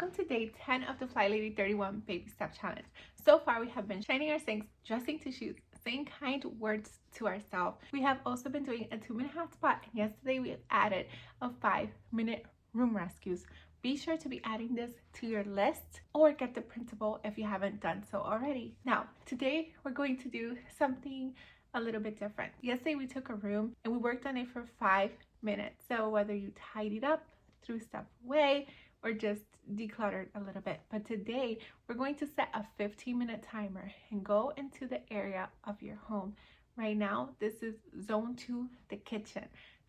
Welcome to day 10 of the FlyLady 31 Baby Step Challenge. So far, we have been shining our sinks, dressing tissues, saying kind words to ourselves. We have also been doing a 2-minute hotspot, and yesterday we have added a 5-minute room rescues. Be sure to be adding this to your list or get the printable if you haven't done so already. Now, today we're going to do something a little bit different. Yesterday we took a room and we worked on it for 5 minutes. So whether you tidied up, threw stuff away, or just decluttered a little bit. But today we're going to set a 15-minute timer and go into the area of your home. Right now, this is zone 2, the kitchen.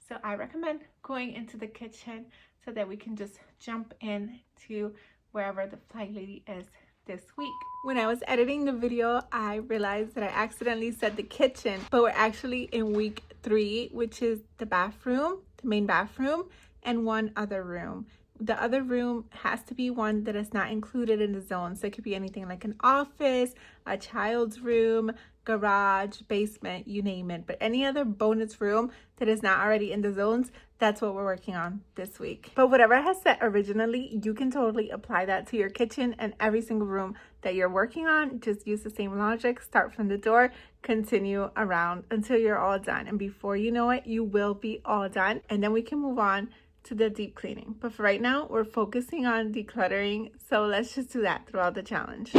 So I recommend going into the kitchen so that we can just jump in to wherever the FlyLady is this week. When I was editing the video, I realized that I accidentally said the kitchen, but we're actually in week 3, which is the bathroom, the main bathroom, and one other room. The other room has to be one that is not included in the zone. So it could be anything like an office, a child's room, garage, basement, you name it. But any other bonus room that is not already in the zones, that's what we're working on this week. But whatever I had set originally, you can totally apply that to your kitchen and every single room that you're working on. Just use the same logic, start from the door, continue around until you're all done. And before you know it, you will be all done. And then we can move on to the deep cleaning. But for right now, we're focusing on decluttering. So let's just do that throughout the challenge.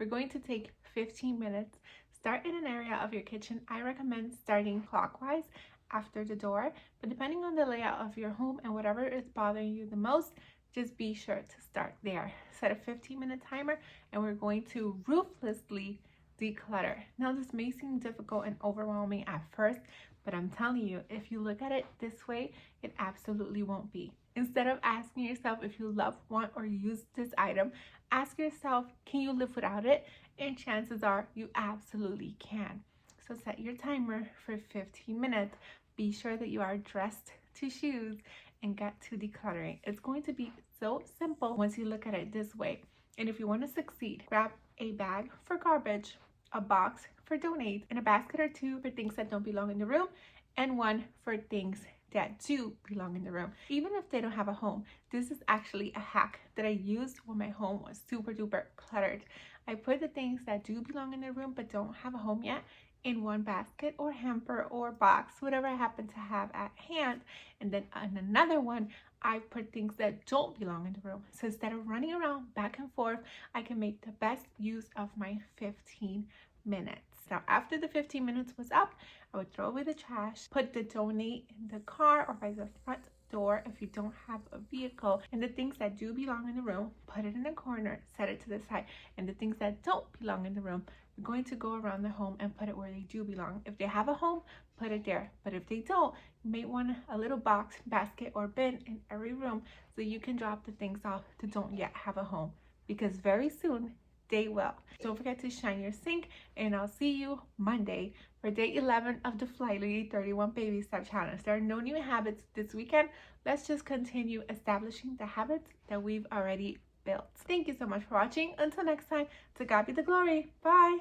We're going to take 15 minutes. Start in an area of your kitchen. I recommend starting clockwise after the door, but depending on the layout of your home and whatever is bothering you the most, just be sure to start there. Set a 15-minute timer and we're going to ruthlessly declutter. Now this may seem difficult and overwhelming at first, but I'm telling you, if you look at it this way, it absolutely won't be. Instead of asking yourself if you love, want, or use this item, ask yourself, can you live without it? And chances are you absolutely can. So set your timer for 15 minutes. Be sure that you are dressed to shoes and get to decluttering. It's going to be so simple once you look at it this way. And if you want to succeed, grab a bag for garbage, a box for donate, and a basket or 2 for things that don't belong in the room, and 1 for things that do belong in the room. Even if they don't have a home, this is actually a hack that I used when my home was super duper cluttered. I put the things that do belong in the room but don't have a home yet in one basket or hamper or box, whatever I happen to have at hand. And then in another one, I put things that don't belong in the room. So instead of running around back and forth, I can make the best use of my 15 minutes. Now, after the 15 minutes was up, I would throw away the trash, put the donate in the car or by the front door if you don't have a vehicle, and the things that do belong in the room, put it in a corner, set it to the side, and the things that don't belong in the room, we're going to go around the home and put it where they do belong. If they have a home, put it there, but if they don't, you may want a little box, basket, or bin in every room so you can drop the things off that don't yet have a home, because very soon they will. Don't forget to shine your sink, and I'll see you Monday for day 11 of the FlyLady 31 Baby Step Challenge. There are no new habits this weekend. Let's just continue establishing the habits that we've already built. Thank you so much for watching. Until next time, to God be the glory. Bye.